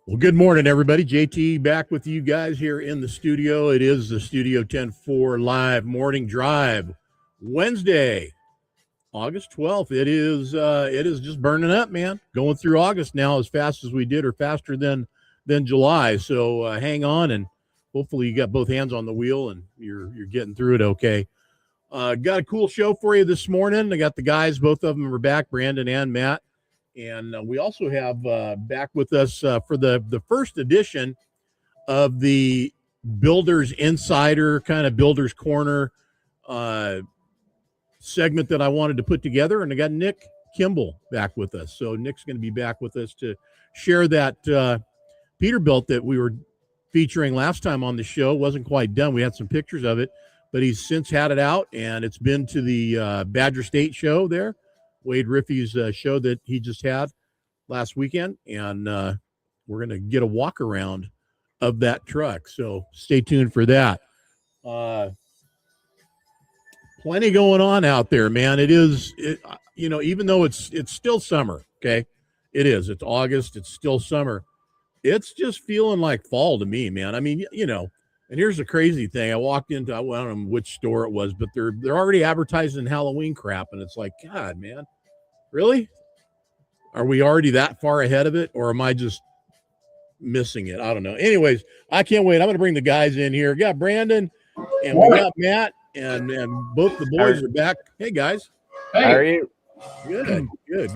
Well, good morning, everybody. JT back with you guys here in the studio. It is the Studio 10-4 live morning drive, Wednesday, August 12th. It is just burning up, man. Going through August now as fast as we did, or faster than July. So hang on, and hopefully you got both hands on the wheel and you're getting through it okay. Got a cool show for you this morning. I got the guys, both of them are back, Brandon and Matt. And we also have back with us for the first edition of the Builders Insider, kind of Builders Corner segment that I wanted to put together. And I got Nick Kimball back with us. So Nick's going to be back with us to share that Peterbilt that we were featuring last time on the show. Wasn't quite done. We had some pictures of it, but he's since had it out, and it's been to the Badger State show there. Wade Riffey's show that he just had last weekend, and we're going to get a walk around of that truck. So stay tuned for that. Plenty going on out there, man. Even though it's still summer, okay? It is. It's August. It's still summer. It's just feeling like fall to me, man. I mean, and here's the crazy thing. I walked into, I don't know which store it was, but they're already advertising Halloween crap, and it's like, God, man, really? Are we already that far ahead of it, or am I just missing it? I don't know. Anyways, I can't wait. I'm going to bring the guys in here. We got Brandon, and we got Matt, and both the boys are back. Hey, guys. Hey. How are you? Good.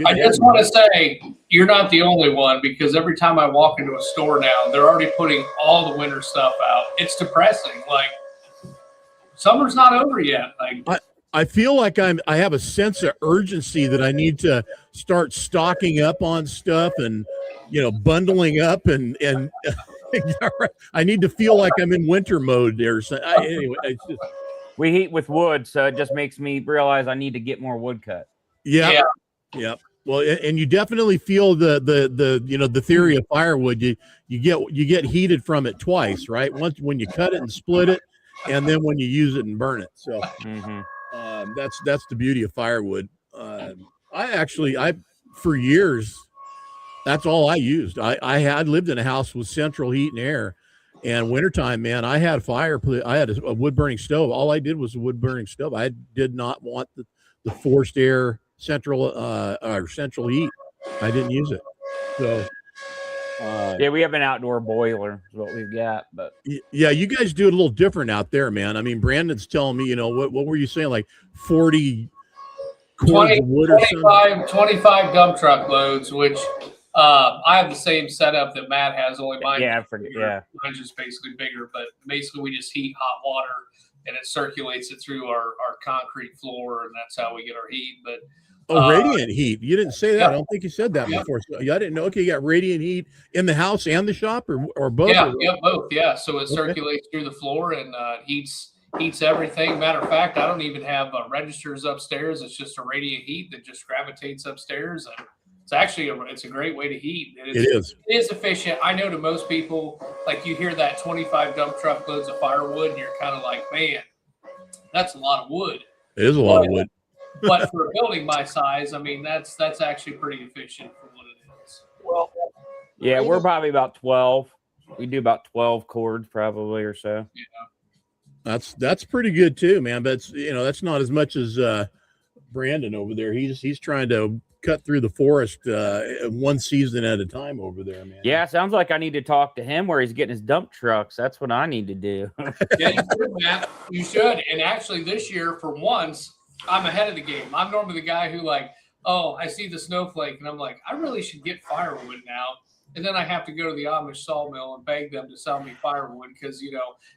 I just want to say you're not the only one, because every time I walk into a store now, they're already putting all the winter stuff out. It's depressing. Like, summer's not over yet. Like, I feel like I have a sense of urgency that I need to start stocking up on stuff and, bundling up and I need to feel like I'm in winter mode there. So anyway, it's just, we heat with wood, so it just makes me realize I need to get more wood cut. Yeah. Well, and you definitely feel the theory of firewood. You get heated from it twice, right? Once when you cut it and split it, and then when you use it and burn it. So that's the beauty of firewood. I for years, that's all I used. I had lived in a house with central heat and air, and wintertime, man, I had I had a wood burning stove. All I did was a wood burning stove. I did not want the forced air central heat. I didn't use it. So we have an outdoor boiler is what we've got. But yeah, you guys do it a little different out there, man. I mean, Brandon's telling me, what were you saying, like 40 cords of wood or something? 25 dump truck loads, which I have the same setup that Matt has, only mine. Mine's just basically bigger, but basically we just heat hot water and it circulates it through our concrete floor, and that's how we get our heat. But radiant heat. You didn't say that. Yeah. I don't think you said that before. So I didn't know. Okay, you got radiant heat in the house and the shop, or both? Yeah, both. Yeah, so it circulates through the floor and heats everything. Matter of fact, I don't even have registers upstairs. It's just a radiant heat that just gravitates upstairs, and it's actually it's a great way to heat. It is efficient. I know to most people, like, you hear that 25 dump truck loads of firewood, and you're kind of like, man, that's a lot of wood. It is a lot of wood. But for a building my size, I mean, that's actually pretty efficient for what it is. Well, yeah, we're probably about 12. We do about 12 cords probably or so. Yeah. That's pretty good too, man. But that's not as much as Brandon over there. He's trying to cut through the forest one season at a time over there, man. Yeah, sounds like I need to talk to him where he's getting his dump trucks. That's what I need to do. Yeah, you should, Matt. You should. And actually this year, for once, I'm ahead of the game. I'm normally the guy who, like, I see the snowflake and I'm like, I really should get firewood now. And then I have to go to the Amish sawmill and beg them to sell me firewood because,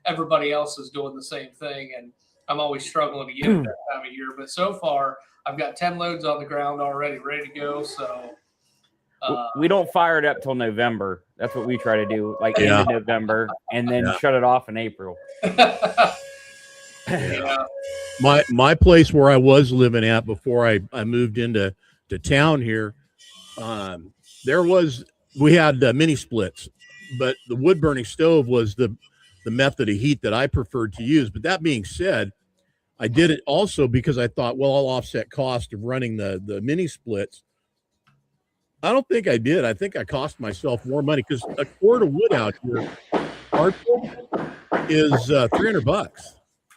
everybody else is doing the same thing. And I'm always struggling to get it that time of year. But so far, I've got 10 loads on the ground already, ready to go. So we don't fire it up till November. That's what we try to do, like end of November, and then shut it off in April. Yeah. My place where I was living at before I moved into town here, we had mini splits, but the wood burning stove was the method of heat that I preferred to use. But that being said, I did it also because I thought, well, I'll offset cost of running the mini splits I don't think I did. I think I cost myself more money because a cord of wood out here, hardwood, is $300.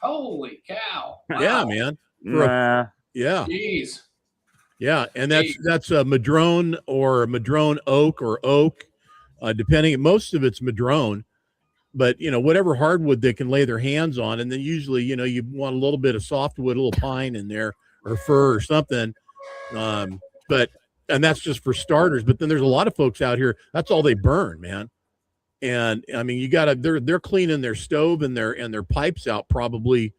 Holy cow! Wow. Yeah, man. Yeah. Jeez. Yeah, and that's a madrone or madrone oak or oak, depending. Most of it's madrone, but whatever hardwood they can lay their hands on, and then usually you want a little bit of softwood, a little pine in there or fir or something. But and that's just for starters. But then there's a lot of folks out here that's all they burn, man. And I mean, you gotta they're cleaning their stove and their pipes out probably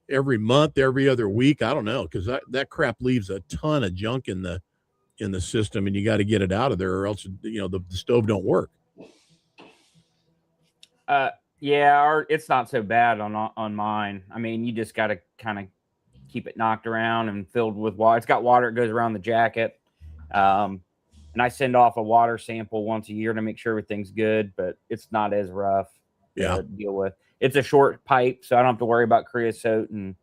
every month, every other week. I don't know, because that crap leaves a ton of junk in the system, and you got to get it out of there, or else the stove don't work. Yeah, it's not so bad on mine. I mean, you just got to kind of keep it knocked around and filled with water. It's got water that goes around the jacket. And I send off a water sample once a year to make sure everything's good, but it's not as rough to deal with. It's a short pipe, so I don't have to worry about creosote and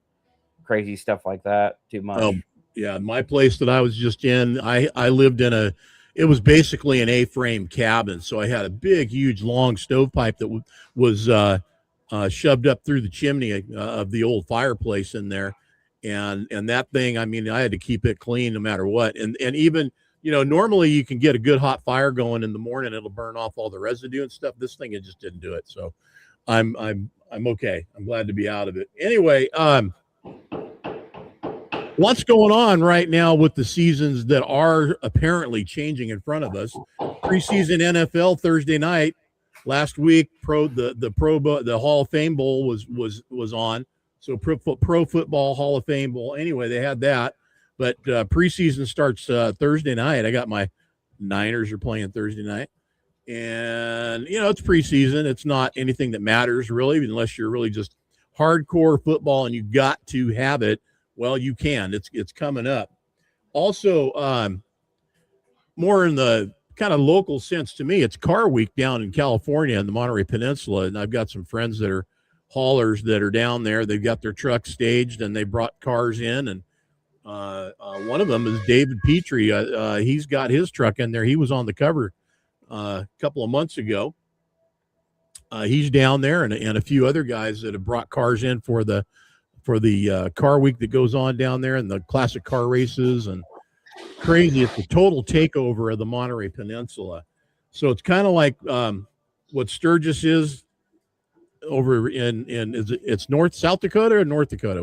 crazy stuff like that too much. Yeah, my place that I was just in, I lived in it was basically an A-frame cabin, so I had a big, huge, long stovepipe that was shoved up through the chimney of the old fireplace in there, and that thing, I mean, I had to keep it clean no matter what, and even normally you can get a good hot fire going in the morning, it'll burn off all the residue and stuff. This thing, it just didn't do it, so I'm okay. I'm glad to be out of it. Anyway, what's going on right now with the seasons that are apparently changing in front of us? Preseason NFL Thursday night last week. The Hall of Fame Bowl was on. So Pro Football Hall of Fame Bowl. Anyway, they had that, but preseason starts Thursday night. I got my Niners are playing Thursday night. And it's preseason. It's not anything that matters really, unless you're really just hardcore football and you got to have it. Well, you can. It's coming up. Also, more in the kind of local sense to me, it's Car Week down in California in the Monterey Peninsula, and I've got some friends that are haulers that are down there. They've got their trucks staged and they brought cars in, and one of them is David Petrie. He's got his truck in there. He was on the cover a couple of months ago. He's down there, and a few other guys that have brought cars in for the Car Week that goes on down there, and the classic car races, and crazy. It's a total takeover of the Monterey Peninsula. So it's kind of like what Sturgis is over it's South Dakota or North Dakota?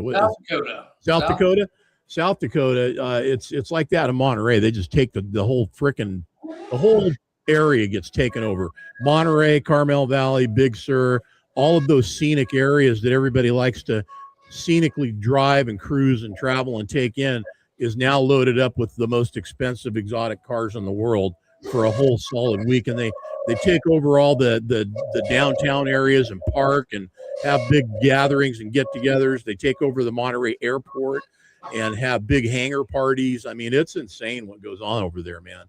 South Dakota. South Dakota. It's like that in Monterey. They just take the whole area gets taken over. Monterey, Carmel Valley, Big Sur, all of those scenic areas that everybody likes to scenically drive and cruise and travel and take in is now loaded up with the most expensive exotic cars in the world for a whole solid week. And they take over all the downtown areas and park and have big gatherings and get-togethers. They take over the Monterey airport and have big hangar parties. I mean, it's insane what goes on over there, man.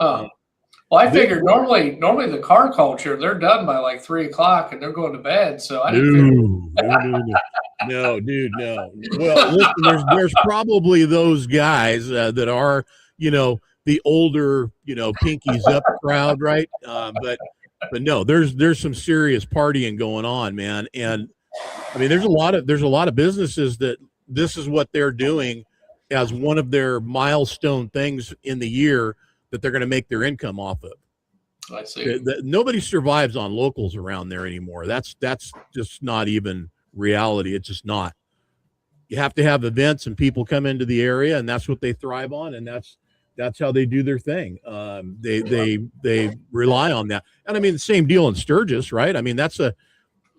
Well, I figured normally the car culture, they're done by like 3:00 and they're going to bed. So I didn't No, dude, no. Well, listen, there's probably those guys that are, the older, pinkies up crowd, right? But no, there's some serious partying going on, man. And I mean, there's a lot of businesses that this is what they're doing as one of their milestone things in the year that they're going to make their income off of. I see. Nobody survives on locals around there anymore. That's just not even reality. It's just not. You have to have events and people come into the area, and that's what they thrive on, and that's how they do their thing. They rely on that. And I mean, the same deal in Sturgis, right? I mean, that's a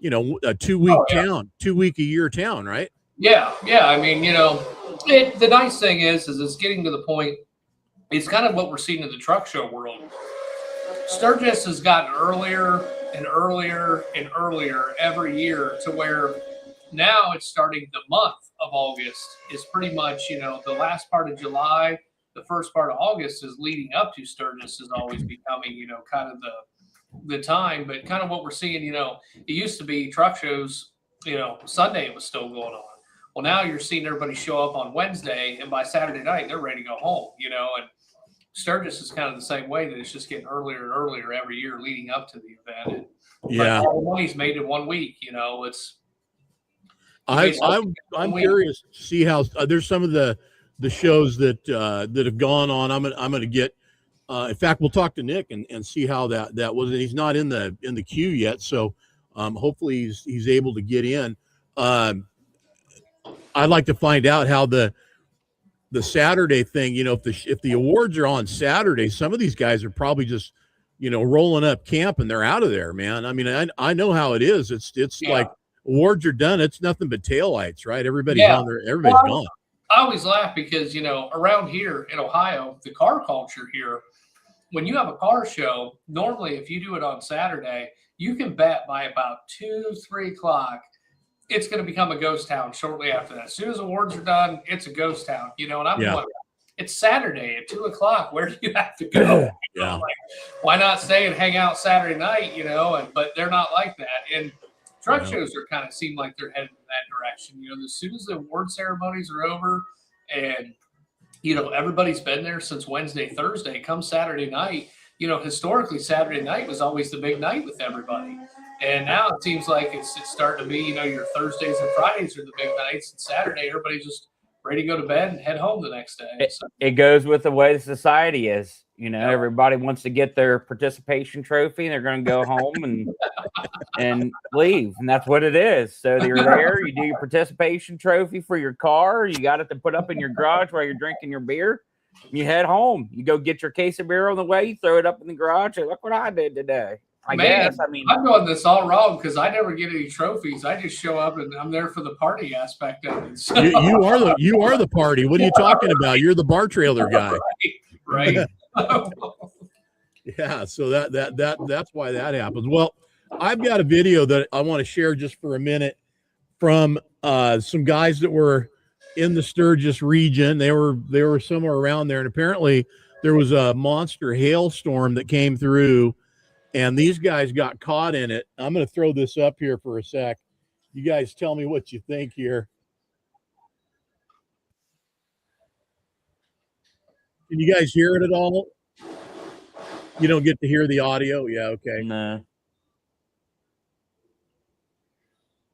2-week town, 2-week a year town, right? Yeah. I mean, the nice thing is it's getting to the point. It's kind of what we're seeing in the truck show world. Sturgis has gotten earlier and earlier and earlier every year to where now it's starting the month of August is pretty much, the last part of July, the first part of August is leading up to Sturgis is always becoming, kind of the time. But kind of what we're seeing, it used to be truck shows, Sunday it was still going on. Well, now you're seeing everybody show up on Wednesday, and by Saturday night, they're ready to go home, and Sturgis is kind of the same way, that it's just getting earlier and earlier every year leading up to the event. Yeah. But all the money's made in 1 week. It's. I'm curious to see how there's some of the shows that have gone on. I'm gonna get. In fact, we'll talk to Nick and see how that was. And he's not in the queue yet, so hopefully he's able to get in. I'd like to find out how the Saturday thing. If the awards are on Saturday, some of these guys are probably just rolling up camp and they're out of there, man. I mean, I know how it is. It's like awards are done. It's nothing but taillights, right? Everybody's on there. Everybody's gone. I always laugh because around here in Ohio, the car culture here, when you have a car show, normally if you do it on Saturday, you can bet by about 2-3 o'clock, it's going to become a ghost town shortly after that. As soon as awards are done, it's a ghost town. And I'm wondering, it's Saturday at 2 o'clock. Where do you have to go? Why not stay and hang out Saturday night? But they're not like that. And truck shows are kind of seem like they're heading in that direction. As soon as the award ceremonies are over, and everybody's been there since Wednesday, Thursday. Come Saturday night, historically Saturday night was always the big night with everybody, and now it seems like it's starting to be, your Thursdays and Fridays are the big nights, and Saturday everybody's just ready to go to bed and head home the next day. It goes with the way the society is. Everybody wants to get their participation trophy, and they're going to go home and leave, and that's what it is. So you're there, you do your participation trophy for your car, you got it to put up in your garage while you're drinking your beer, and you head home. You go get your case of beer on the way, you throw it up in the garage, and look what I did today. I guess. I mean, I'm doing this all wrong because I never get any trophies. I just show up and I'm there for the party aspect of it. So. You are the party. What are you talking about? You're the bar trailer guy. Right. Yeah. So that's why that happens. Well, I've got a video that I want to share just for a minute from some guys that were in the Sturgis region. They were somewhere around there, and apparently there was a monster hailstorm that came through. And these guys got caught in it. I'm going to throw this up here for a sec. You guys tell me what you think here. Can you guys hear it at all? You don't get to hear the audio? Yeah, okay. No.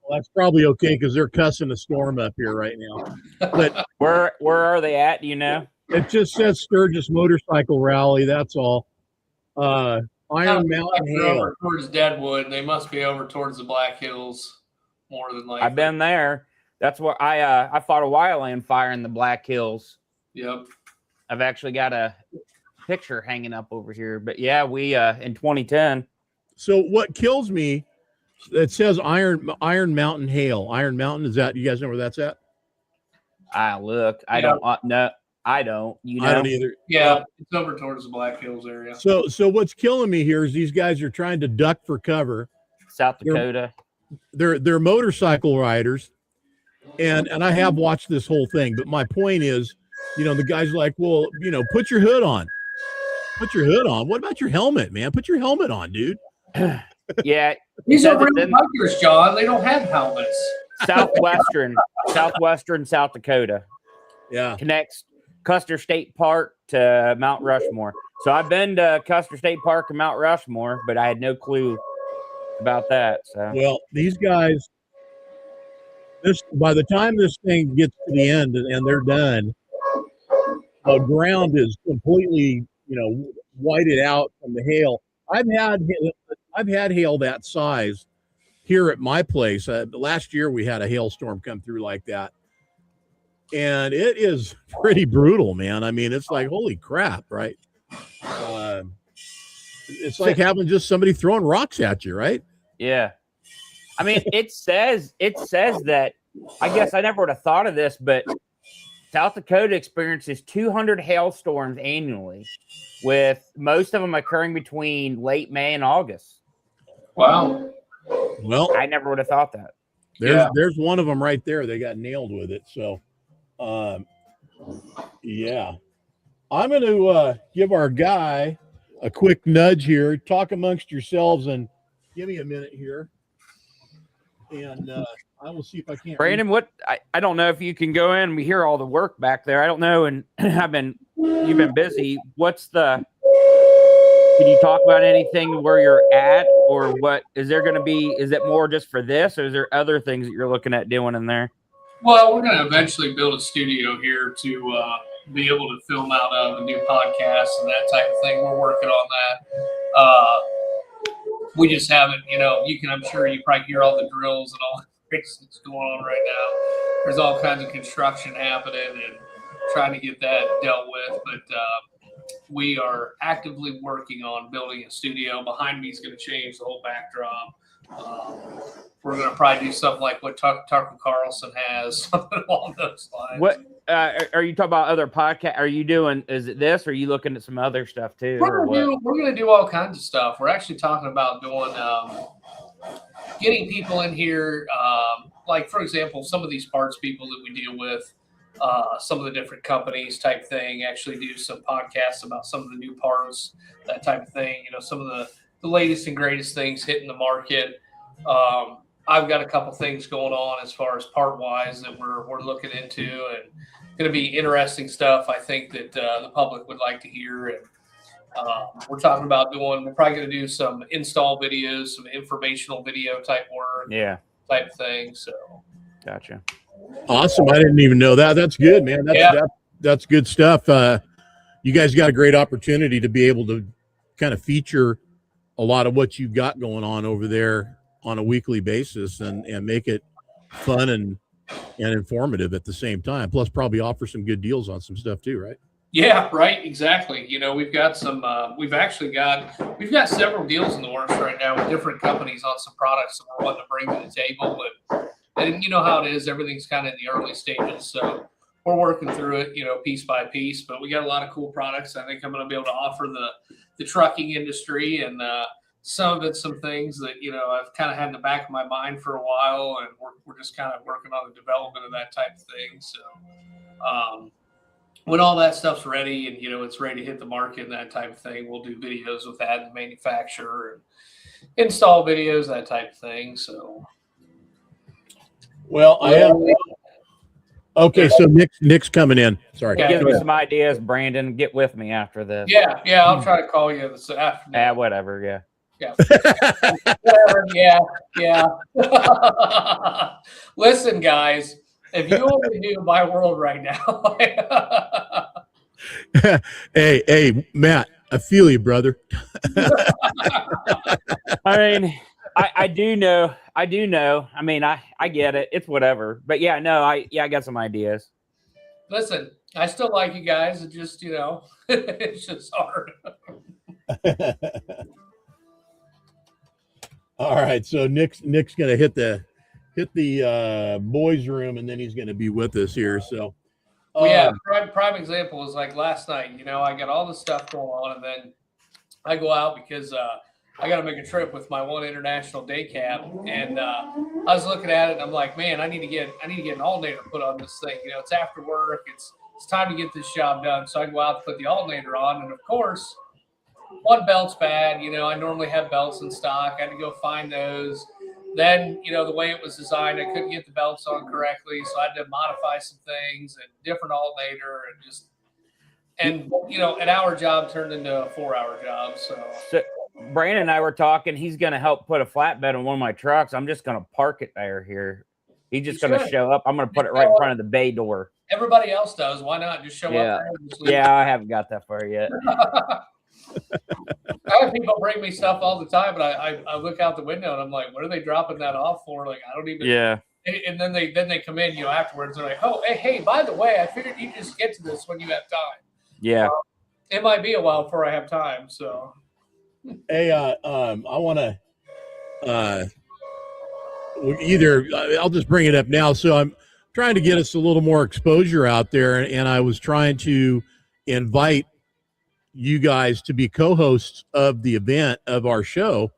Well, that's probably okay because they're cussing a storm up here right now. But where are they at? Do you know? It just says Sturgis Motorcycle Rally. That's all. Iron Mountain Hail. Over towards Deadwood. They must be over towards the Black Hills more than likely. I've been there. That's where I fought a wildland fire in the Black Hills. Yep. I've actually got a picture hanging up over here. But yeah, we in 2010. So what kills me, it says Iron Mountain Hail. Iron Mountain, is that, you guys know where that's at? Look. I don't know. I don't. I don't either. Yeah, it's over towards the Black Hills area. So what's killing me here is these guys are trying to duck for cover. South Dakota. They're motorcycle riders, and I have watched this whole thing. But my point is, the guy's like, well, put your hood on. Put your hood on. What about your helmet, man? Put your helmet on, dude. Yeah, these are real bikers, John. They don't have helmets. Southwestern South Dakota. Yeah, connects Custer State Park to Mount Rushmore. So I've been to Custer State Park and Mount Rushmore, but I had no clue about that. So well, these guys, by the time this thing gets to the end and they're done, the ground is completely, whited out from the hail. I've had hail that size here at my place. Last year we had a hailstorm come through like that. And it is pretty brutal, man. I mean, it's like, holy crap, right? It's like having just somebody throwing rocks at you, right? Yeah. I mean, it says that, I guess I never would have thought of this, but South Dakota experiences 200 hailstorms annually, with most of them occurring between late May and August. Wow. Well, I never would have thought that. There's one of them right there. They got nailed with it. So, yeah, I'm going to give our guy a quick nudge here. Talk amongst yourselves and give me a minute here. And I will see if I can't. Brandon, I don't know if you can go in. We hear all the work back there. I don't know, and you've been busy. Can you talk about anything where you're at, or what is there going to be? Is it more just for this, or is there other things that you're looking at doing in there? Well, we're going to eventually build a studio here to be able to film out of a new podcast and that type of thing. We're working on that. We just haven't, I'm sure you probably hear all the drills and all the crazy that's going on right now. There's all kinds of construction happening and trying to get that dealt with. But we are actively working on building a studio. Behind me is going to change the whole backdrop. We're going to probably do something like what Tucker Carlson has, something along those lines. What are you talking about? Other podcast? Are you doing? Is it this? Or are you looking at some other stuff too? We're going to do all kinds of stuff. We're actually talking about doing getting people in here, like for example, some of these parts people that we deal with, some of the different companies type thing. Actually, do some podcasts about some of the new parts, that type of thing. Some of the latest and greatest things hitting the market. I've got a couple things going on as far as part wise that we're looking into, and going to be interesting stuff. I think that the public would like to hear. And we're talking about we're probably going to do some install videos, some informational video type work, type thing. So, gotcha. Awesome. I didn't even know that. That's good, man. That's good stuff. You guys got a great opportunity to be able to kind of feature a lot of what you've got going on over there on a weekly basis and make it fun and informative at the same time. Plus probably offer some good deals on some stuff too, right? Yeah, right. Exactly. We've got some, we've got several deals in the works right now with different companies on some products that we're wanting to bring to the table. And you know how it is, everything's kind of in the early stages. So we're working through it, piece by piece, but we got a lot of cool products. I think I'm going to be able to offer the trucking industry, and some of it's some things that, I've kind of had in the back of my mind for a while, and we're just kind of working on the development of that type of thing. So when all that stuff's ready and, it's ready to hit the market and that type of thing, we'll do videos with that and manufacture and install videos, that type of thing. So. Well, I have. Okay, so Nick's coming in. Sorry. Give me some ideas, Brandon. Get with me after this. Yeah, I'll try to call you this afternoon. Whatever, yeah. Yeah. Listen, guys, if you only knew my world right now. Hey, Matt, I feel you, brother. I mean, I do know. I mean, I get it. It's whatever. But yeah, no, I got some ideas. Listen, I still like you guys. It just, it's just hard. All right. So Nick's going to hit the boys' room, and then he's going to be with us here. So prime example is like last night, I got all this stuff going on, and then I go out because I got to make a trip with my one international day cab, and I was looking at it, and I'm like, man, I need to get an alternator put on this thing. It's after work. It's time to get this job done. So I go out to put the alternator on, and of course, one belt's bad. I normally have belts in stock. I had to go find those. Then, the way it was designed, I couldn't get the belts on correctly, so I had to modify some things and different alternator and an hour job turned into a 4-hour job. So Brandon and I were talking. He's going to help put a flatbed on one of my trucks. I'm just going to park it here. He's just going to show up. I'm going to put it right in front of the bay door. Everybody else does. Why not just show up there? And just leave it? I haven't got that far yet. I have people bring me stuff all the time, but I look out the window and I'm like, what are they dropping that off for? Like, I don't even. Yeah. And then they come in, afterwards. They're like, oh, hey, by the way, I figured you just get to this when you have time. Yeah. It might be a while before I have time. So. Hey, I want to I'll just bring it up now. So I'm trying to get us a little more exposure out there, and I was trying to invite you guys to be co-hosts of the event of our show,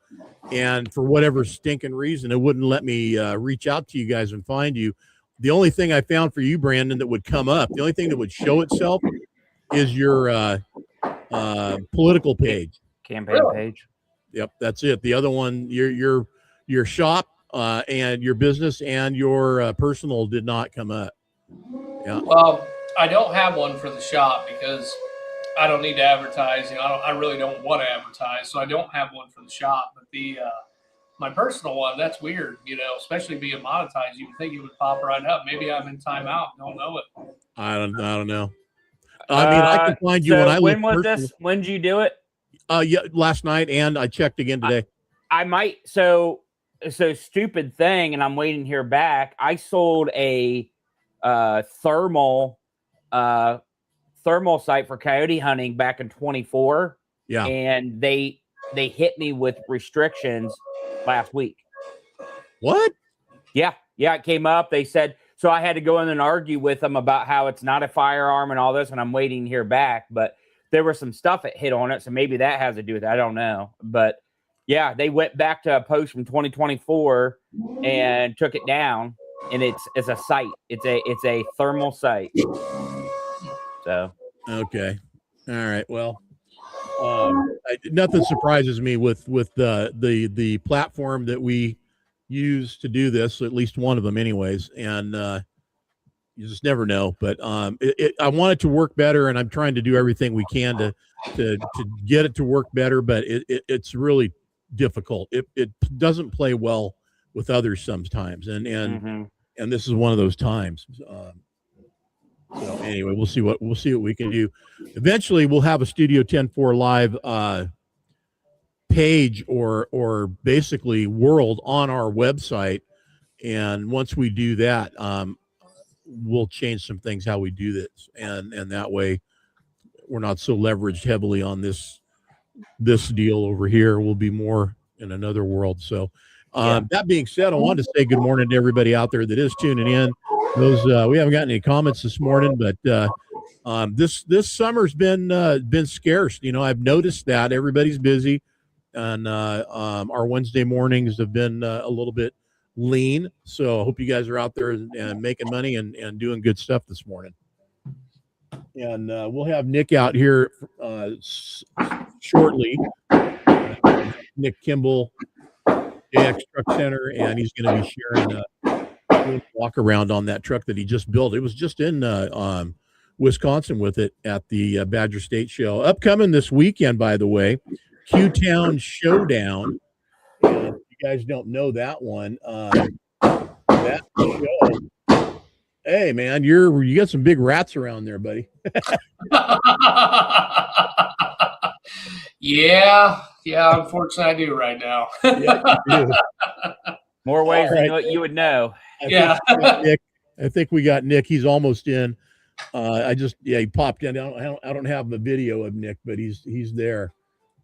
and for whatever stinking reason, it wouldn't let me reach out to you guys and find you. The only thing I found for you, Brandon, that would come up, the only thing that would show itself is your political page. Campaign page. Yep, that's it. The other one, your shop and your business and your personal did not come up. Yeah. Well, I don't have one for the shop because I don't need to advertise. I really don't want to advertise, so I don't have one for the shop. But my personal one, that's weird. Especially being monetized, you would think it would pop right up. Maybe I'm in timeout, don't know it. I don't know. I mean, I can find you so when I when look. was this? When did you do it? Yeah, last night, and I checked again today. I might. So stupid thing, and I'm waiting to hear back. I sold a thermal site for coyote hunting back in 24. Yeah, and they hit me with restrictions last week. What? Yeah, it came up. They said so. I had to go in and argue with them about how it's not a firearm and all this, and I'm waiting to hear back. But there was some stuff that hit on it, so maybe that has to do with it. I don't know, but yeah, they went back to a post from 2024 and took it down, and it's a site. It's a thermal site. So okay, all right. Well, nothing surprises me with the platform that we use to do this. At least one of them, anyways, and you just never know. But I want it to work better, and I'm trying to do everything we can to get it to work better. But it's really difficult. It doesn't play well with others sometimes, and this is one of those times. So anyway, we'll see what we can do. Eventually, we'll have a Studio 10-4 live page or basically world on our website, and once we do that, we'll change some things how we do this, and that way we're not so leveraged heavily on this deal over here. We'll be more in another world. So that being said, I wanted to say good morning to everybody out there that is tuning in. Those we haven't gotten any comments this morning, but this summer's been scarce. I've noticed that everybody's busy, and our Wednesday mornings have been a little bit lean. So I hope you guys are out there and making money and doing good stuff this morning. And we'll have Nick out here shortly. Nick Kimball, AX Truck Center, and he's going to be sharing a walk around on that truck that he just built. It was just in Wisconsin with it at the Badger State Show. Upcoming this weekend, by the way, Q-Town Showdown. And if you guys don't know that one, that show. Hey man, you got some big rats around there, buddy. Yeah, unfortunately I do right now. Yeah, you do. More ways than what you would know. I think we got Nick. He's almost in. He popped in. I don't have the video of Nick, but he's there.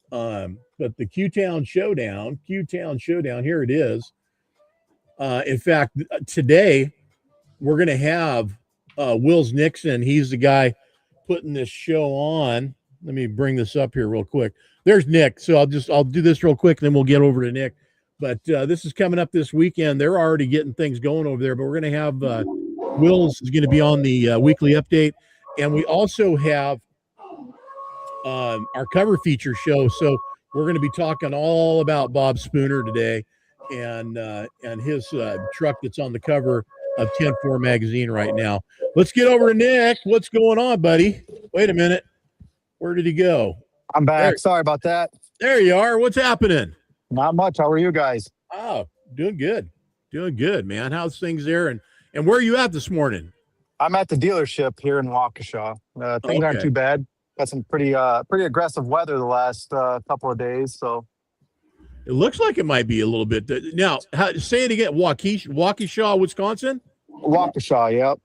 But the Q-Town Showdown, here it is. In fact, today we're going to have Wills Nixon. He's the guy putting this show on. Let me bring this up here real quick. There's Nick. So I'll do this real quick, and then we'll get over to Nick. But this is coming up this weekend. They're already getting things going over there. But we're going to have Wills is going to be on the weekly update, and we also have our cover feature show. So we're going to be talking all about Bob Spooner today, and his truck that's on the cover of 10-4 magazine right now. Let's get over to Nick. What's going on, buddy? Wait a minute. Where did he go? I'm back. Sorry about that. There you are. What's happening? Not much. How are you guys? Oh, doing good, man. How's things there? And where are you at this morning? I'm at the dealership here in Waukesha. Things aren't too bad. Got some pretty aggressive weather the last couple of days. So it looks like it might be a little bit. Now, say it again. Waukesha, Wisconsin. Waukesha, yep.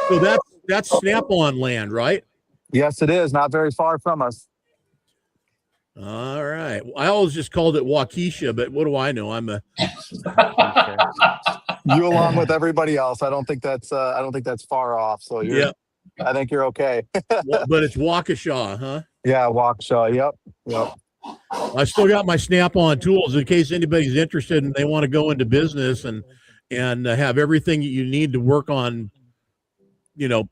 So that's Snap-on land, right? Yes, it is. Not very far from us. All right. I always just called it Waukesha, but what do I know? I'm a you along with everybody else. I don't think that's far off. So I think you're okay. But it's Waukesha, huh? Yeah, Waukesha. Yep. I still got my Snap-on tools in case anybody's interested and they want to go into business and have everything you need to work on.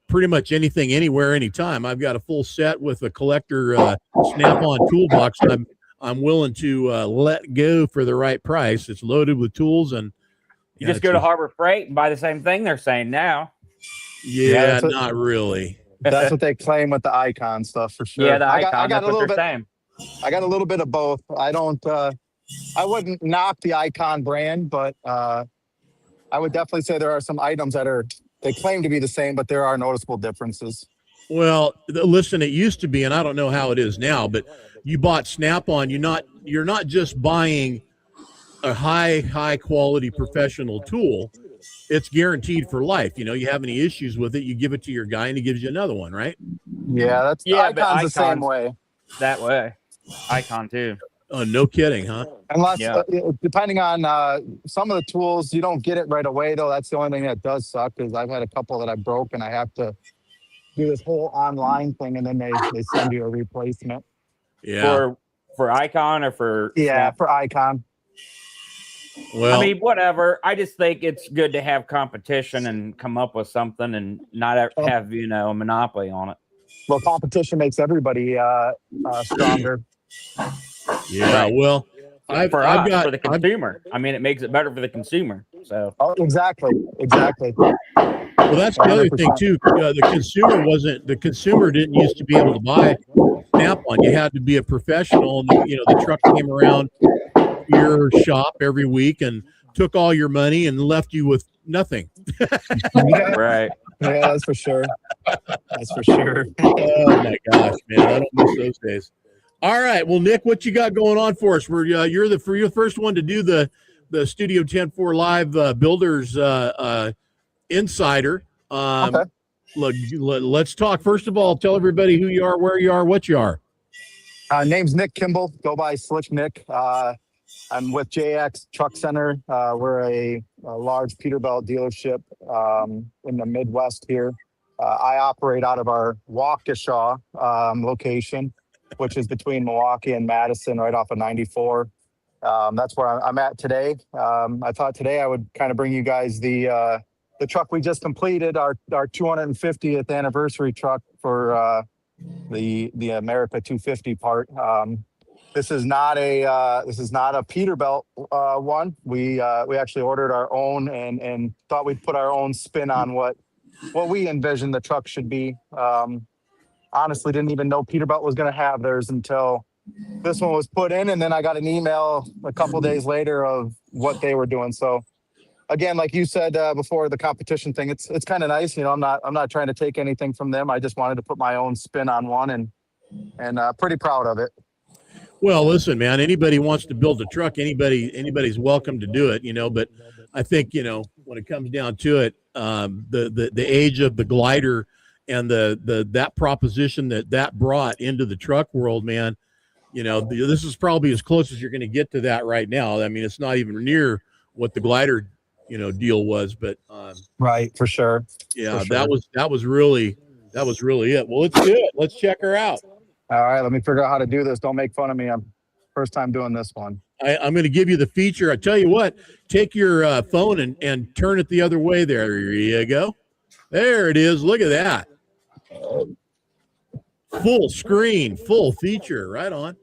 Pretty much anything, anywhere, anytime. I've got a full set with a collector Snap-on toolbox. I'm willing to let go for the right price. It's loaded with tools, and you just go to Harbor Freight and buy the same thing they're saying now. Yeah, not really. That's what they claim with the Icon stuff for sure. Yeah, the Icon. I got that's what they're saying. I got a little bit of both. I wouldn't knock the Icon brand, but I would definitely say there are some items they claim to be the same, but there are noticeable differences. Well, listen, it used to be, and I don't know how it is now, but you bought Snap-on. You're not just buying a high quality professional tool. It's guaranteed for life. You have any issues with it, you give it to your guy and he gives you another one, right? Yeah, Icon's the same way. That way. Icon too. Oh, no kidding, huh? Unless, depending on some of the tools, you don't get it right away, though. That's the only thing that does suck, because I've had a couple that I broke, and I have to do this whole online thing, and then they send you a replacement. Yeah. For Icon or for Snap? For Icon. Well, I mean, whatever. I just think it's good to have competition and come up with something and not have a monopoly on it. Well, competition makes everybody stronger. Yeah, right. Well, for the consumer. I mean, it makes it better for the consumer. So. Oh, exactly. Well, that's the other thing too. The consumer didn't used to be able to buy Snap-on. You had to be a professional, and the truck came around your shop every week and took all your money and left you with nothing. Right. Yeah, that's for sure. That's for sure. Oh my gosh, man, I don't miss those days. All right, well, Nick, what you got going on for us? You're the first one to do the Studio 10-4 Live Builders Insider. Okay. Let's talk. First of all, tell everybody who you are, where you are, what you are. Name's Nick Kimball. Go by Slick Nick. I'm with JX Truck Center. We're a large Peterbilt dealership in the Midwest here. I operate out of our Waukesha location, which is between Milwaukee and Madison, right off of 94. That's where I'm at today. I thought today I would kind of bring you guys the truck we just completed, our 250th anniversary truck for the America 250 part. This is not a Peterbilt one. We actually ordered our own and thought we'd put our own spin on what we envisioned the truck should be. Honestly, didn't even know Peterbilt was going to have theirs until this one was put in, and then I got an email a couple days later of what they were doing. So again, like you said before, the competition thing, it's kind of nice. I'm not trying to take anything from them. I just wanted to put my own spin on one, and pretty proud of it. Well, listen, man, anybody wants to build a truck, anybody's welcome to do it, but I think, when it comes down to it, the age of the glider and that proposition that brought into the truck world, man, this is probably as close as you're going to get to that right now. I mean, it's not even near what the glider, deal was, but right, for sure. Yeah, for sure. that was really it. Well, let's do it. Let's check her out. All right, let me figure out how to do this. Don't make fun of me. I'm first time doing this one. I'm going to give you the feature. I tell you what, take your phone and turn it the other way. There you go. There it is. Look at that. Full screen, full feature. Right on.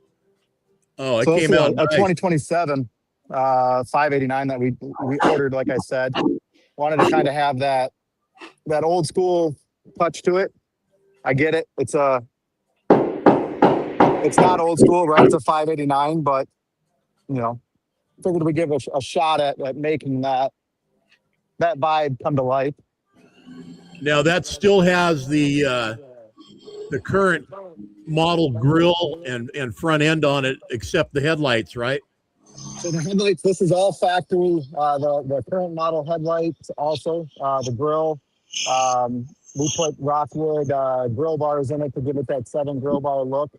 Oh, it came out a 2027 589 that we ordered. Like I said, wanted to kind of have that old school touch to it. I get it. It's not old school, right? It's a 589, but figured we give a shot at making that vibe come to life. Now that still has the current model grille and front end on it, except the headlights, right? So the headlights, this is all factory. The current model headlights, also the grille. We put Rockwood grill bars in it to give it that 7 grill bar look.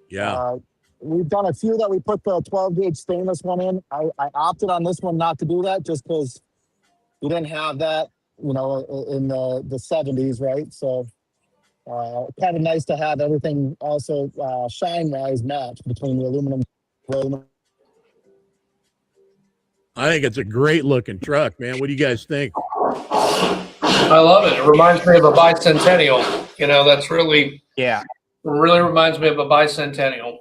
Yeah. We've done a few that we put the 12-gauge stainless one in. I opted on this one not to do that just because we didn't have that, in the 70s, right? So kind of nice to have everything also shine-wise matched between the aluminum. I think it's a great-looking truck, man. What do you guys think? I love it. It reminds me of a bicentennial. That's really... Yeah. Really reminds me of a bicentennial.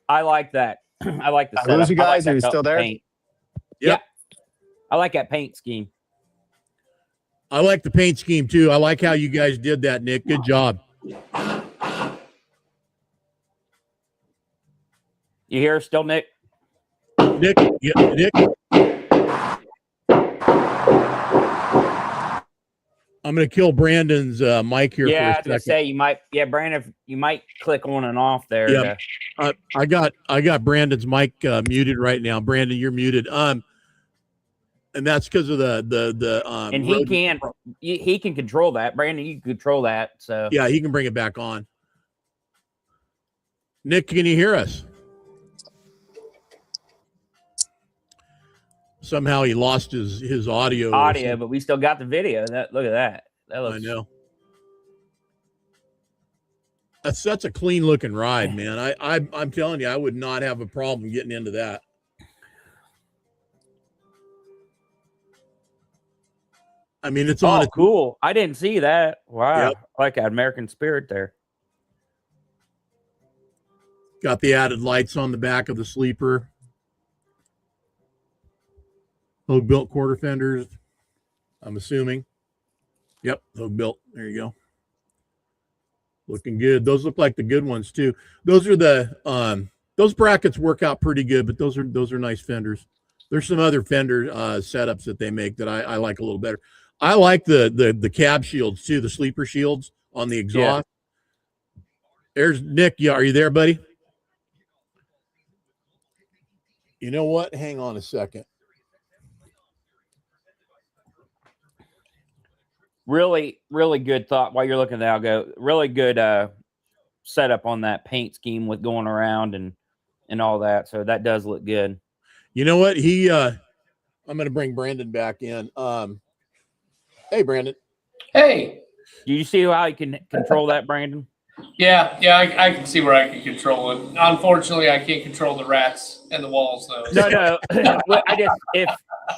I like that. I like the I setup. lose you I like guys. that Are you color still there? paint. Yep. Yeah. I like that paint scheme. I like the paint scheme too. I like how you guys did that, Nick. Good job. You hear us still, Nick? Nick, yeah, Nick. I'm going to kill Brandon's mic here Yeah, I for was a gonna second. say you might. Yeah, Brandon, you might click on and off there. Yeah. I got Brandon's mic muted right now. Brandon, you're muted. And that's because of the and he can control that. Brandon, you can control that. So yeah, he can bring it back on. Nick, can you hear us? Somehow he lost his audio. But we still got the video. Look at that. That looks. I know. That's a clean looking ride, man. I'm telling you, I would not have a problem getting into that. I mean, it's on. Cool. I didn't see that. Wow. Yep. I like that American spirit there. Got the added lights on the back of the sleeper. Hogue built quarter fenders, I'm assuming. Yep, Hogue built. There you go. Looking good. Those look like the good ones too. Those are the those brackets work out pretty good, but those are nice fenders. There's some other fender setups that they make that I like a little better. I like the cab shields too, the sleeper shields on the exhaust. Yeah. There's Nick. Yeah, are you there, buddy? You know what? Hang on a second. Really, really good thought while you're looking at that. Algo. Really good setup on that paint scheme with going around and all that. So that does look good. You know what? I'm going to bring Brandon back in. Hey, Brandon. Hey. Do you see how you can control that, Brandon? Yeah, I can see where I can control it. Unfortunately, I can't control the rats and the walls, though. No.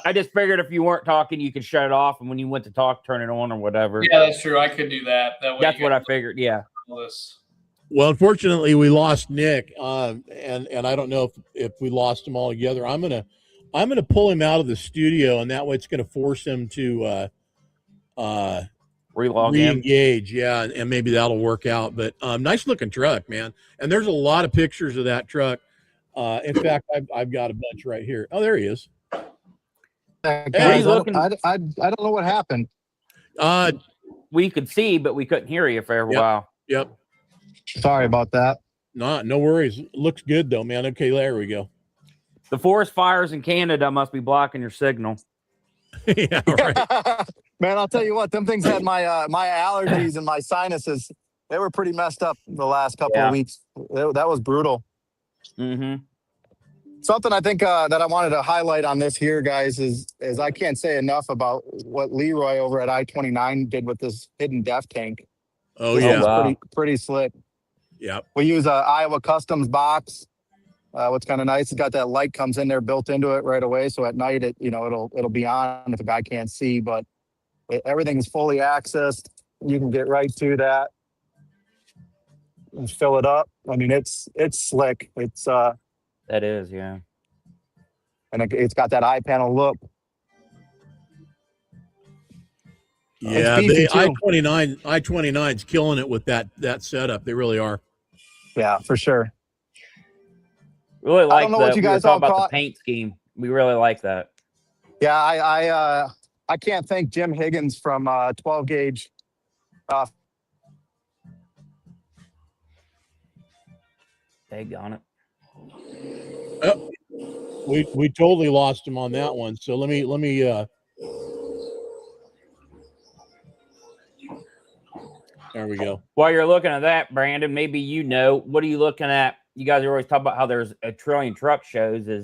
I just figured if you weren't talking, you could shut it off, and when you went to talk, turn it on or whatever. Yeah, that's true. I could do that. That's what I figured. Yeah. Well, unfortunately, we lost Nick, and I don't know if we lost him altogether. I'm gonna pull him out of the studio, and that way it's gonna force him to re-engage. Yeah, and maybe that'll work out. But nice looking truck, man. And there's a lot of pictures of that truck. In fact, I've got a bunch right here. Oh, there he is. Guys, I don't know what happened. We could see, but we couldn't hear you for a while. Yep. Sorry about that. No worries. Looks good though, man. Okay, there we go. The forest fires in Canada must be blocking your signal. Yeah, right. Man, I'll tell you what, them things had my allergies and my sinuses. They were pretty messed up the last couple of weeks. That was brutal. Mm-hmm. Something I think that I wanted to highlight on this here, guys, is I can't say enough about what Leroy over at I-29 did with this hidden def tank. Oh, yeah. Wow. Pretty slick. Yeah. We use a Iowa Customs box. What's kind of nice, it's got that light comes in there built into it right away. So at night, it'll be on if a guy can't see, but everything is fully accessed. You can get right to that and fill it up. I mean, it's slick. That is, yeah. And it's got that eye panel look. Yeah, I-29's killing it with that setup. They really are. Yeah, for sure. Really like I don't know what you guys all all about caught. the paint scheme. We really like that. Yeah, I can't thank Jim Higgins from 12 Gauge. Daggone it. Oh, we totally lost him on that one. So let me there we go. While you're looking at that, Brandon, maybe what are you looking at? You guys are always talking about how there's a trillion truck shows. Do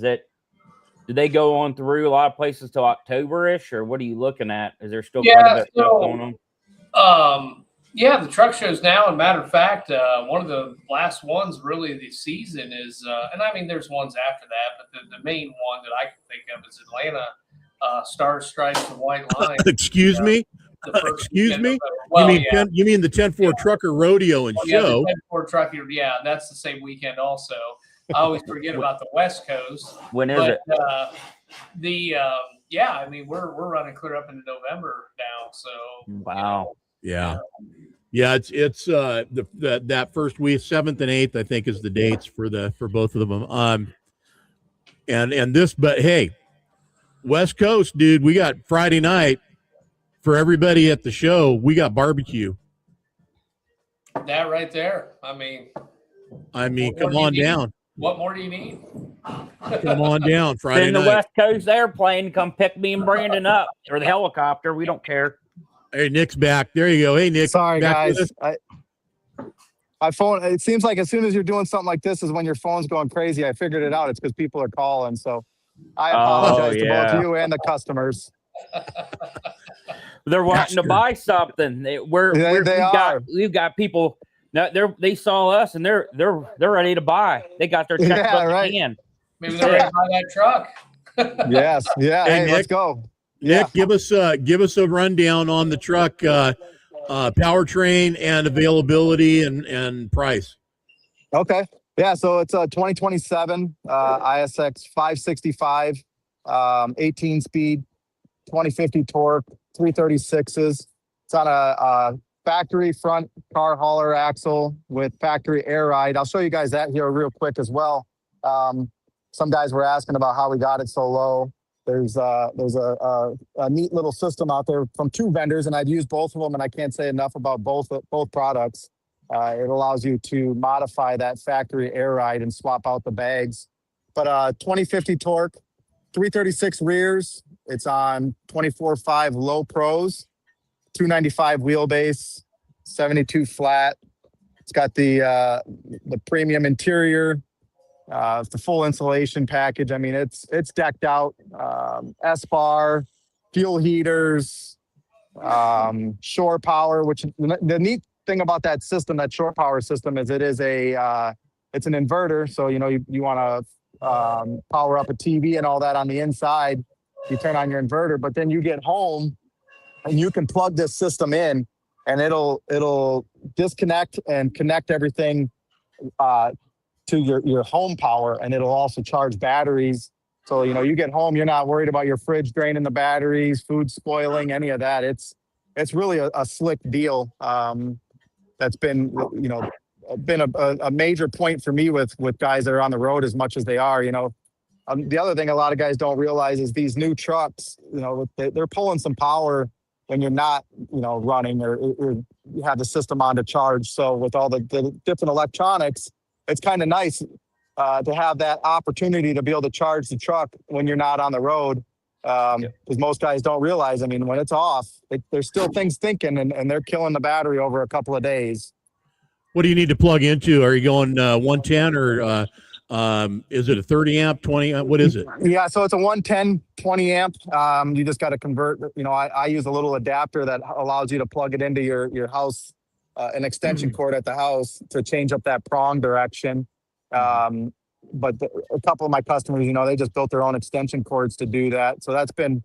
they go on through a lot of places till October-ish, or what are you looking at? Is there still quite a bit of stuff going on? Yeah, the truck shows now. And matter of fact, one of the last ones really this season is, and I mean, there's ones after that, but the main one that I can think of is Atlanta Stars, Stripes, and White Line. Excuse me? Excuse me? Well, you mean the 10-4 Trucker Rodeo and show? The 10-4 Trucker, yeah, that's the same weekend also. I always forget about the West Coast. When is it? Yeah, I mean we're running clear up into November now, so Wow. Yeah. Yeah, it's that first week, 7th and 8th, I think, is the dates for both of them. And this, but hey, West Coast, dude, we got Friday night for everybody at the show. We got barbecue. that right there. I mean, come on down. What more do you need? Come on down Friday Send the night. West Coast airplane, come pick me and Brandon up, or the helicopter. We don't care. Hey, Nick's back. There you go. Hey, Nick. Sorry, back with guys. us? My phone, it seems like as soon as you're doing something like this is when your phone's going crazy. I figured it out. It's because people are calling. So I apologize to both you and the customers. They're wanting to buy something. We've got people. They saw us and they're ready to buy. They got their checkbook in hand. Maybe they're ready to buy that truck. Yes. Yeah. Hey, Hey, Nick, let's go. Nick, give us a rundown on the truck, powertrain and availability and price. Okay. Yeah. So it's a 2027 ISX 565, 18 speed, 2050 torque, 336s. It's on a factory front car hauler axle with factory air ride. I'll show you guys that here real quick as well. Some guys were asking about how we got it so low. There's a neat little system out there from two vendors, and I've used both of them, and I can't say enough about both products. It allows you to modify that factory air ride and swap out the bags. But 2050 torque, 336 rears. It's on 24.5 low pros, 295 wheelbase, 72 flat. It's got the premium interior, the full insulation package. I mean, it's decked out. S-bar, fuel heaters, shore power. Which the neat thing about that system, that shore power system, is it's an inverter. So you want to power up a TV and all that on the inside. You turn on your inverter, but then you get home and you can plug this system in, and it'll disconnect and connect everything to your home power, and it'll also charge batteries. So you get home, you're not worried about your fridge draining the batteries, food spoiling, any of that. It's really a slick deal. That's been a major point for me with guys that are on the road as much as they are. The other thing a lot of guys don't realize is these new trucks, they're pulling some power when you're not, running or you have the system on to charge. So with all the different electronics, it's kind of nice to have that opportunity to be able to charge the truck when you're not on the road. Because most guys don't realize, I mean, when it's off, there's still things thinking, and they're killing the battery over a couple of days. What do you need to plug into? Are you going 110 or is it a 30 amp, 20 amp? What is it? Yeah, so it's a 110, 20 amp. You just got to convert. I use a little adapter that allows you to plug it into your house, an extension cord at the house to change up that prong direction. But a couple of my customers, they just built their own extension cords to do that. So it's been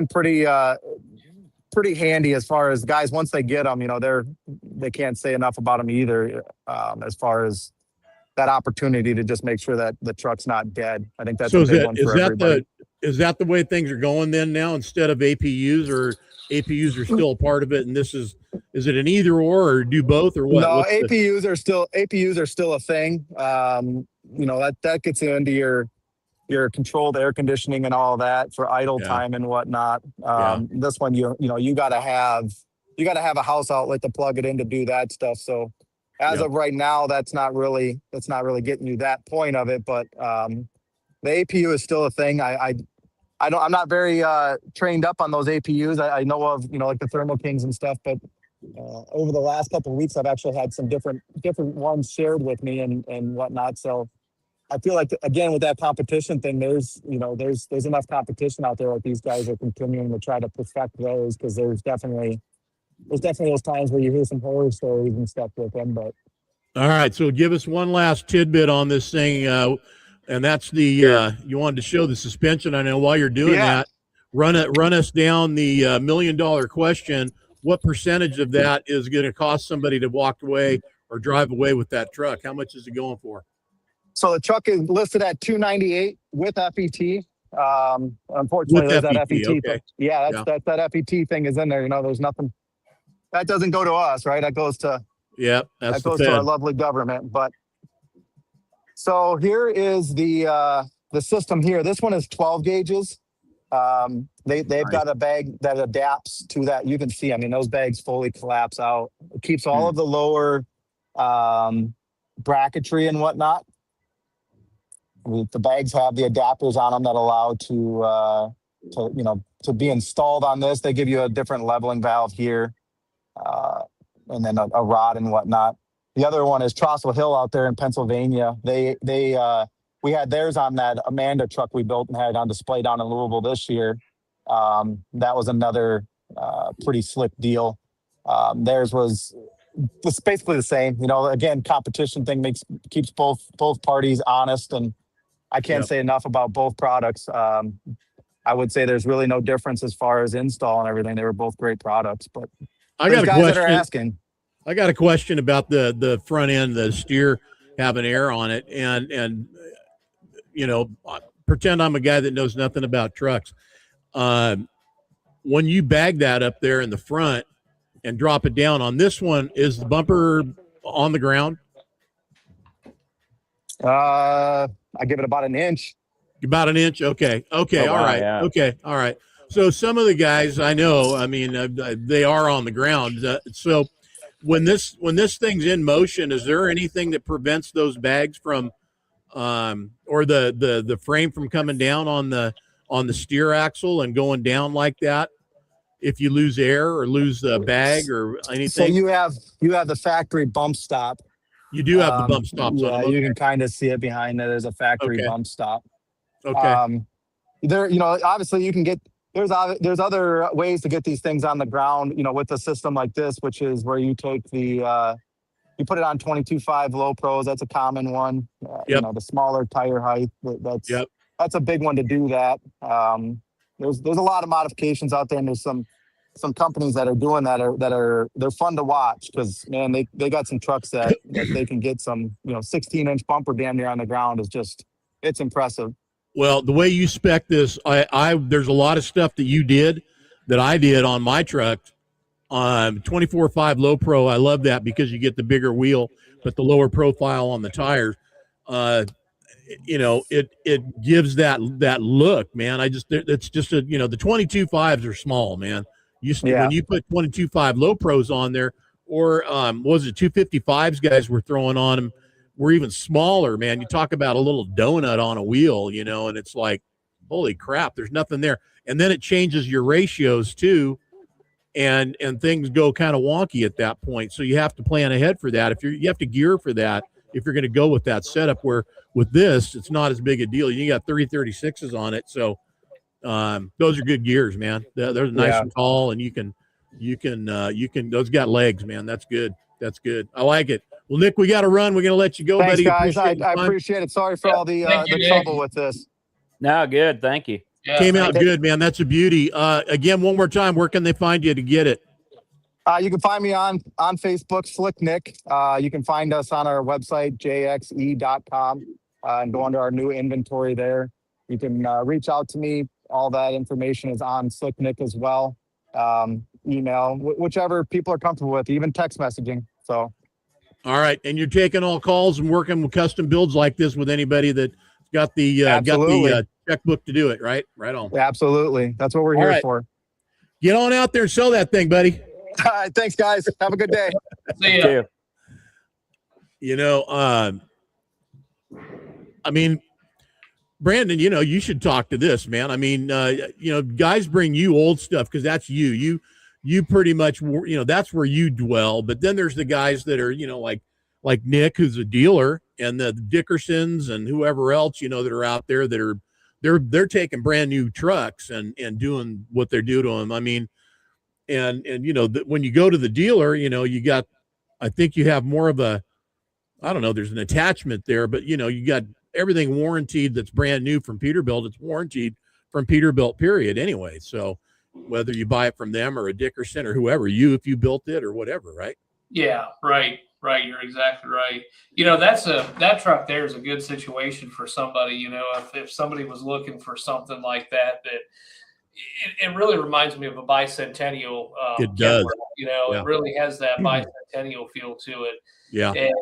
pretty handy as far as guys, once they get them, they can't say enough about them either, as far as that opportunity to just make sure that the truck's not dead. I think that's so. A big one for everybody. Is that the way things are going then now, instead of APUs, or APUs are still a part of it? And is it an either or do both, or what? No, APUs are still a thing. That gets into your controlled air conditioning and all that for idle time and whatnot. This one, you gotta have a house outlet to plug it in to do that stuff. So as of right now, that's not really getting you that point of it. But the APU is still a thing. I'm not very trained up on those APUs. I know of like the Thermo Kings and stuff, but over the last couple of weeks, I've actually had some different ones shared with me and whatnot. So I feel like, again, with that competition thing, there's enough competition out there that these guys are continuing to try to perfect those, because there's definitely those times where you hear some horror stories and stuff with them. But all right, so give us one last tidbit on this thing, and that's the you wanted to show the suspension. I know while you're doing that, run us down the $1 million question. What percentage of that is going to cost somebody to walk away or drive away with that truck? How much is it going for? So the truck is listed at 298 with FET. Unfortunately, With there's that FET, FET. okay. Yeah, Yeah. that FET thing is in there. There's nothing that doesn't go to us, right? That goes to That's the to our Fed. lovely government. But so here is the system here. This one is 12 gauges. They've got a bag that adapts to that. You can see, I mean, those bags fully collapse out. It keeps all of the lower bracketry and whatnot. The bags have the adapters on them that allow to be installed on this. They give you a different leveling valve here, and then a rod and whatnot. The other one is Trossel Hill out there in Pennsylvania. We had theirs on that Amanda truck we built and had on display down in Louisville this year. That was another pretty slick deal. Theirs was basically the same. Again, competition thing keeps both parties honest, and I can't say enough about both products. I would say there's really no difference as far as install and everything. They were both great products, but I got a guys that are question. asking. I got a question about the front end, the steer having air on it, and pretend I'm a guy that knows nothing about trucks. When you bag that up there in the front and drop it down on this one, is the bumper on the ground? I give it about an inch. About an inch? Okay. All right. Yeah. Okay. All right. So some of the guys I know, I mean, they are on the ground. So when this thing's in motion, is there anything that prevents those bags from, or the frame from coming down on the steer axle and going down like that? If you lose air or lose the bag or anything? So you have the factory bump stop. You do have the bump stops on them. You can kind of see it behind it. There's a factory bump stop. Okay. There, obviously you can get, there's other ways to get these things on the ground, with a system like this, which is where you take you put it on 22.5 low pros. That's a common one. The smaller tire height. That's a big one to do that. There's a lot of modifications out there, and there's some companies that are doing that they're fun to watch because, man, they got some trucks that they can get some 16-inch bumper damn near on the ground. It's impressive. Well, the way you spec this, there's a lot of stuff that you did that I did on my truck. 24.5 low pro, I love that because you get the bigger wheel, but the lower profile on the tires. It gives that look, man. It's just the 22.5s are small, man. When you put 22.5 low pros on there, or was it 255s guys were throwing on them, were even smaller, man. You talk about a little donut on a wheel, and it's like, holy crap, there's nothing there. And then it changes your ratios too, and things go kind of wonky at that point. So you have to plan ahead for that. You have to gear for that if you're going to go with that setup. Where with this, it's not as big a deal. You got 336s on it, so those are good gears, man. They're nice and tall, and you can those got legs, man. That's good. I like it. Well, Nick, we got to run. We're going to let you go, Thanks, buddy. guys. I appreciate it. Sorry for all the trouble with this. No, good. Thank you. Yeah, Came out good, man. That's a beauty. Again, one more time, where can they find you to get it? You can find me on Facebook, Slick Nick. You can find us on our website, jxe.com, and go under our new inventory there. You can reach out to me. All that information is on Slick Nick as well. Email, whichever people are comfortable with, even text messaging. So. All right. And you're taking all calls and working with custom builds like this with anybody that got the checkbook to do it, right? Right on. Absolutely. That's what we're here for. Get on out there and sell that thing, buddy. All right. Thanks, guys. Have a good day. See ya. I mean, Brandon, you should talk to this, man. I mean, guys bring you old stuff because that's you. You pretty much, that's where you dwell. But then there's the guys that are, like Nick, who's a dealer, and the Dickersons and whoever else, that are out there that are, they're taking brand new trucks and doing what they do to them. I mean, and when you go to the dealer, you got, I think you have more of a, I don't know, there's an attachment there, but you got everything warranted that's brand new from Peterbilt. It's warranted from Peterbilt, period. Anyway, so whether you buy it from them or a Dickerson or whoever, if you built it or whatever, right? Yeah, right. Right, you're exactly right. That truck there is a good situation for somebody. If somebody was looking for something like that, it really reminds me of a bicentennial It Kimball. does. Yeah. It really has that bicentennial feel to it. Yeah. And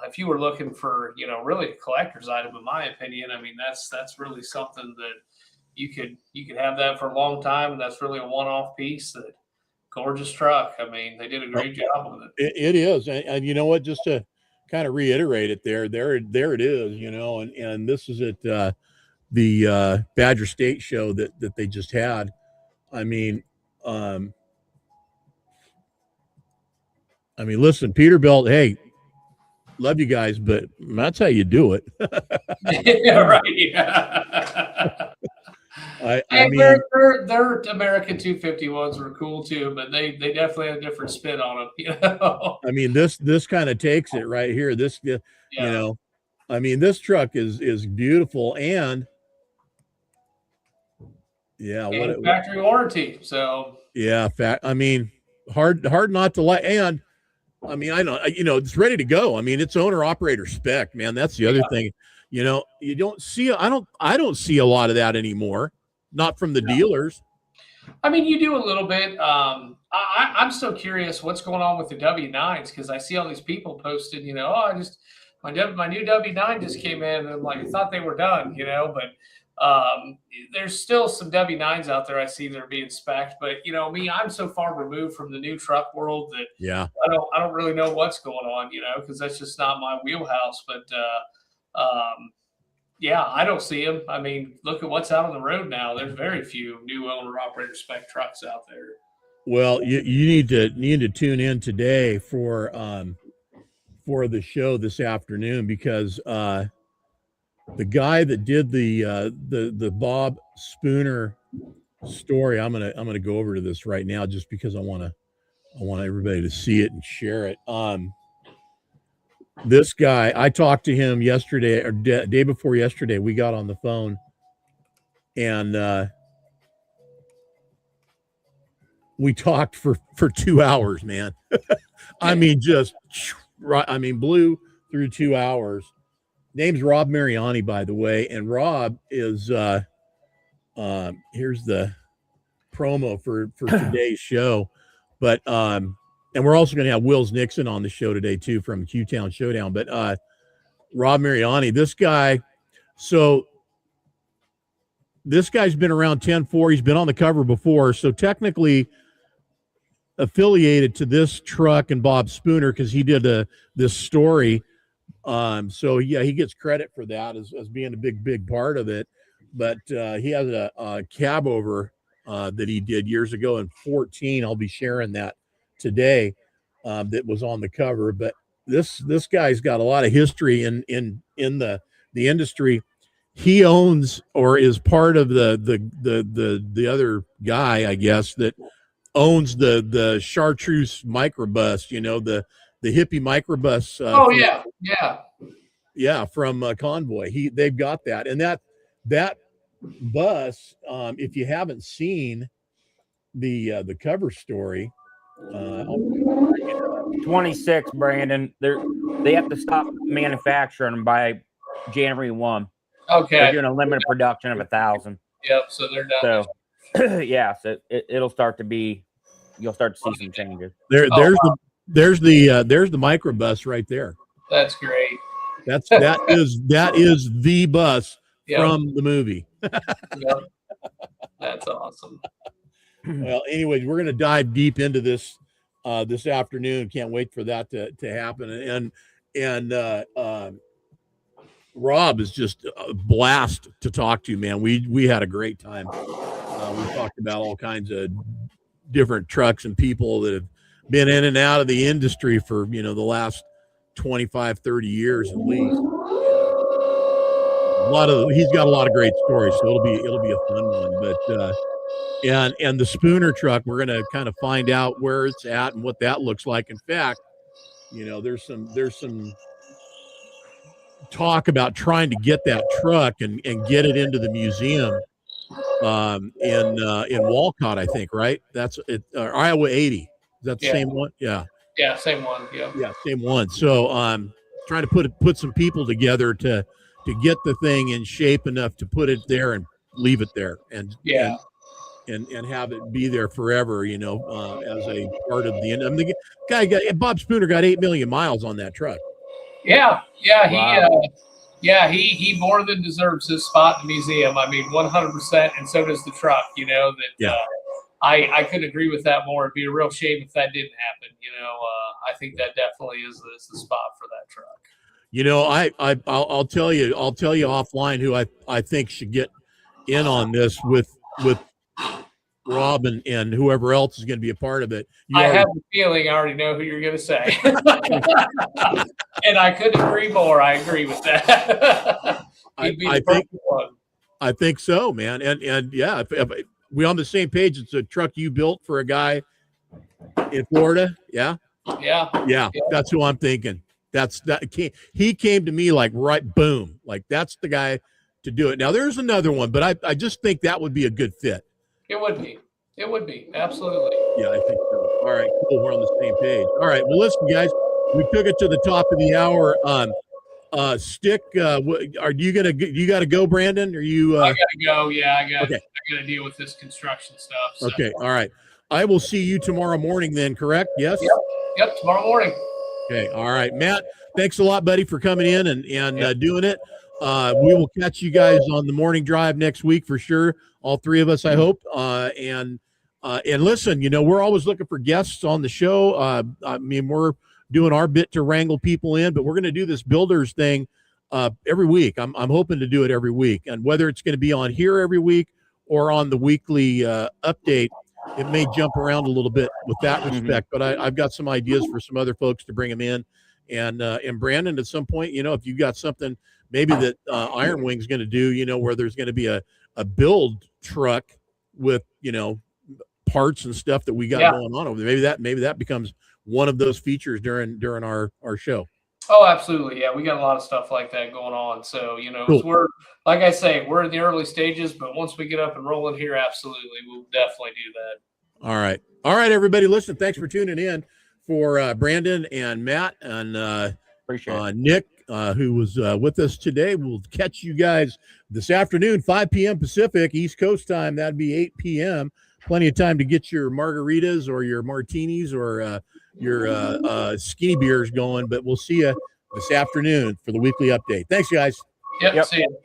if you were looking for, really a collector's item, in my opinion, I mean, that's really something that you could have that for a long time, and that's really a one-off piece. That gorgeous truck. I mean, they did a great job with it. It is, and you know what? Just to kind of reiterate it, there it is. And this is at the Badger State show that they just had. I mean, listen, Peterbilt. Hey, love you guys, but that's how you do it. Yeah, right. Yeah. I mean, their American 251s were cool too, but they definitely had a different spin on them. I mean, this kind of takes it right here. This, I mean, this truck is beautiful, and and factory warranty. So I mean, hard not to like. And I mean, I know, it's ready to go. I mean, it's owner operator spec, man. That's the other thing. You don't see. I don't see a lot of that anymore. Not from the dealers. I mean, you do a little bit. I'm so curious what's going on with the W9s, because I see all these people posted, my new W9 just came in, and I'm like, I thought they were done, but there's still some W9s out there I see that are being spec'd. But me, I'm so far removed from the new truck world that I don't really know what's going on, because that's just not my wheelhouse. But I don't see them. I mean, look at what's out on the road now. There's very few new owner-operator spec trucks out there. Well, you need to tune in today for the show this afternoon, because the guy that did the Bob Spooner story, I'm gonna go over to this right now just because I want everybody to see it and share it. This guy, I talked to him yesterday or day before yesterday. We got on the phone, and we talked for 2 hours, man. I mean, just right. I mean, blew through 2 hours. Name's Rob Mariani, by the way, and Rob is here's the promo for today's show, but and we're also going to have Wills Nixon on the show today too, from Q-Town Showdown. But Rob Mariani, this guy's been around 10-4. He's been on the cover before, so technically affiliated to this truck and Bob Spooner, because he did this story. So he gets credit for that as being a big part of it. But he has a cab over that he did years ago in 14. I'll be sharing that today. That was on the cover. But this guy's got a lot of history in the industry. He owns, or is part of the other guy, I guess, that owns the Chartreuse microbus, the hippie microbus. From Convoy. They've got that, and that bus. If you haven't seen the cover story, 26, Brandon. They have to stop manufacturing them by January 1. Okay, they're doing a limited production of 1,000. Yep. So they're done. So so it'll start to be. You'll start to see some changes. There's the microbus right there. That's great. That is the bus from the movie. Yep. That's awesome. Well, anyways, we're going to dive deep into this this afternoon. Can't wait for that to happen. And Rob is just a blast to talk to, man. We had a great time. We talked about all kinds of different trucks and people that have been in and out of the industry for the last 25, 30 years at least. He's got a lot of great stories, so it'll be a fun one. But and the Spooner truck, we're gonna kind of find out where it's at and what that looks like. In fact, there's some talk about trying to get that truck and get it into the museum in Walcott, I think, right? That's it. Iowa 80. Is that the same one? Yeah. Yeah, same one. Yeah. Yeah, same one. So trying to put some people together to get the thing in shape enough to put it there and leave it there and have it be there forever, as a part of the end. I mean, the guy Bob Spooner got 8 million miles on that truck. Yeah. Wow. He more than deserves his spot in the museum. I mean, 100%, and so does the truck. I couldn't agree with that more. It'd be a real shame if that didn't happen. I think that definitely is the spot for that truck. I'll tell you offline who I think should get in on this with Rob and whoever else is going to be a part of it. I have a feeling I already know who you're going to say. And I couldn't agree more. I agree with that. He'd be the perfect one. I think so, man. And yeah, if we on the same page, it's a truck you built for a guy in Florida. Yeah. That's who I'm thinking. He came to me like, right, boom, like that's the guy to do it. Now there's another one, but I just think that would be a good fit. It would be. Absolutely. Yeah, I think so. All right, cool. We're on the same page. All right. Well, listen, guys, we took it to the top of the hour. Stick. Are you you got to go, Brandon? Are you? I got to go. Yeah, I got to deal with this construction stuff. So. Okay. All right. I will see you tomorrow morning. Then, correct? Yes. Yep. Tomorrow morning. Okay. All right, Matt. Thanks a lot, buddy, for coming in and doing it. We will catch you guys on the morning drive next week for sure. All three of us, I hope. And listen, we're always looking for guests on the show. I mean, we're doing our bit to wrangle people in, but we're going to do this builders thing every week. I'm hoping to do it every week, and whether it's going to be on here every week or on the weekly update, it may jump around a little bit with that respect. But I've got some ideas for some other folks to bring them in, and Brandon, at some point, if you've got something maybe that Iron Wing's going to do, where there's going to be a build truck with parts and stuff that we got going on over there. Maybe that becomes one of those features during our show. Oh, absolutely. Yeah, we got a lot of stuff like that going on. So, cool. We're, like I say, we're in the early stages, but once we get up and rolling here, absolutely, we'll definitely do that. All right, everybody. Listen, thanks for tuning in for Brandon and Matt and appreciate Nick, who was with us today. We'll catch you guys this afternoon, 5 p.m. Pacific, East Coast time. That'd be 8 p.m. Plenty of time to get your margaritas or your martinis or your skinny beers going. But we'll see you this afternoon for the weekly update. Thanks, guys. Yep. See you.